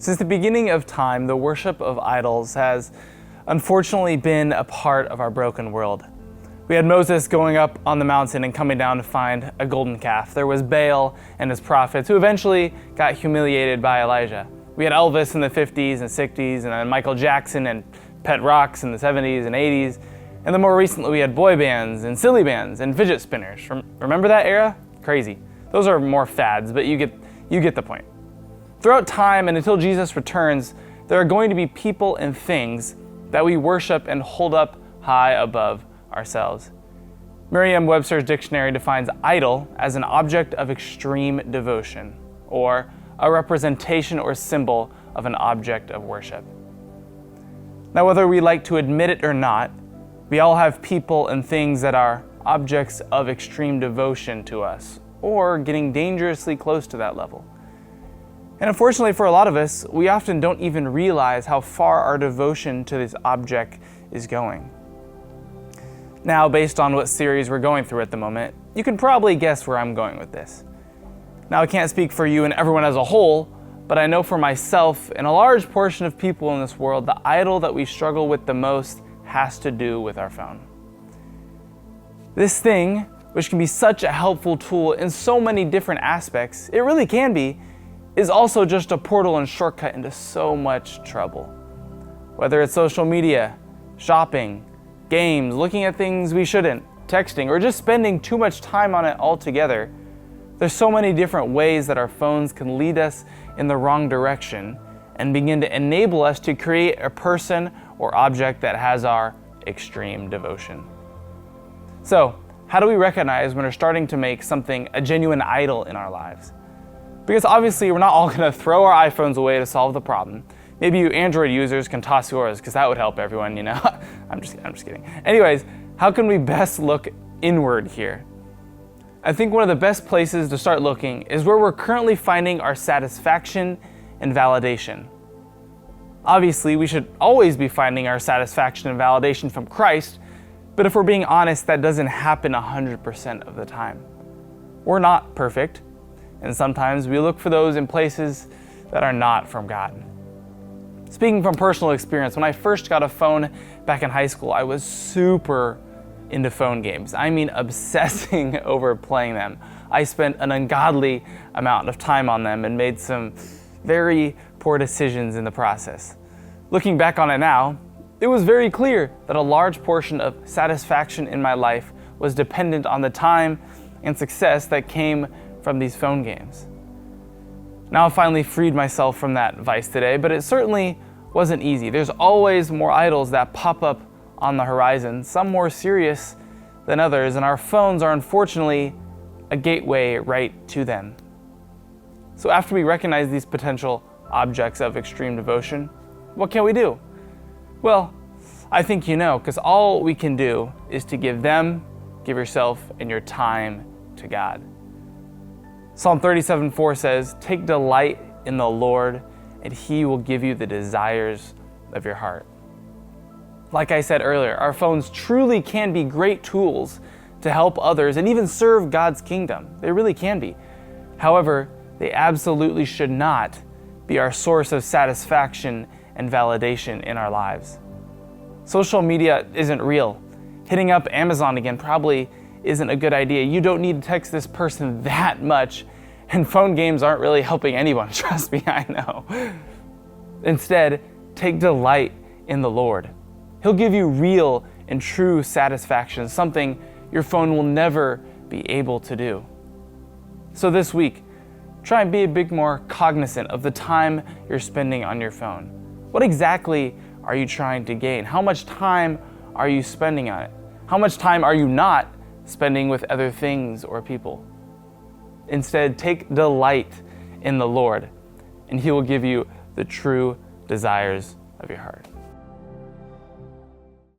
Since the beginning of time, the worship of idols has unfortunately been a part of our broken world. We had Moses going up on the mountain and coming down to find a golden calf. There was Baal and his prophets, who eventually got humiliated by Elijah. We had Elvis in the 50s and 60s, and then Michael Jackson and pet rocks in the 70s and 80s. And then more recently, we had boy bands and silly bands and fidget spinners. Remember that era? Crazy. Those are more fads, but you get the point. Throughout time and until Jesus returns, there are going to be people and things that we worship and hold up high above ourselves. Merriam-Webster's dictionary defines idol as an object of extreme devotion, or a representation or symbol of an object of worship. Now, whether we like to admit it or not, we all have people and things that are objects of extreme devotion to us, or getting dangerously close to that level. And unfortunately for a lot of us, we often don't even realize how far our devotion to this object is going. Now, based on what series we're going through at the moment, you can probably guess where I'm going with this. Now, I can't speak for you and everyone as a whole, but I know for myself and a large portion of people in this world, the idol that we struggle with the most has to do with our phone. This thing, which can be such a helpful tool in so many different aspects, it really can be, is also just a portal and shortcut into so much trouble. Whether it's social media, shopping, games, looking at things we shouldn't, texting, or just spending too much time on it altogether, there's so many different ways that our phones can lead us in the wrong direction and begin to enable us to create a person or object that has our extreme devotion. So, how do we recognize when we're starting to make something a genuine idol in our lives? Because obviously we're not all going to throw our iPhones away to solve the problem. Maybe you Android users can toss yours, because that would help everyone, you know? I'm just kidding. Anyways, how can we best look inward here? I think one of the best places to start looking is where we're currently finding our satisfaction and validation. Obviously, we should always be finding our satisfaction and validation from Christ, but if we're being honest, that doesn't happen 100% of the time. We're not perfect, and sometimes we look for those in places that are not from God. Speaking from personal experience, when I first got a phone back in high school, I was super into phone games. I mean, obsessing over playing them. I spent an ungodly amount of time on them and made some very poor decisions in the process. Looking back on it now, it was very clear that a large portion of satisfaction in my life was dependent on the time and success that came from these phone games. Now I've finally freed myself from that vice today, but it certainly wasn't easy. There's always more idols that pop up on the horizon, some more serious than others, and our phones are unfortunately a gateway right to them. So after we recognize these potential objects of extreme devotion, what can we do? Well, I think you know, because all we can do is to give yourself and your time to God. Psalm 37:4 says, "Take delight in the Lord, and He will give you the desires of your heart." Like I said earlier, our phones truly can be great tools to help others and even serve God's kingdom. They really can be. However, they absolutely should not be our source of satisfaction and validation in our lives. Social media isn't real. Hitting up Amazon again probably isn't a good idea. You don't need to text this person that much, and phone games aren't really helping anyone. Trust me, I know. Instead, take delight in the Lord. He'll give you real and true satisfaction, something your phone will never be able to do. So this week, try and be a bit more cognizant of the time you're spending on your phone. What exactly are you trying to gain? How much time are you spending on it? How much time are you not spending with other things or people? Instead, take delight in the Lord, and He will give you the true desires of your heart.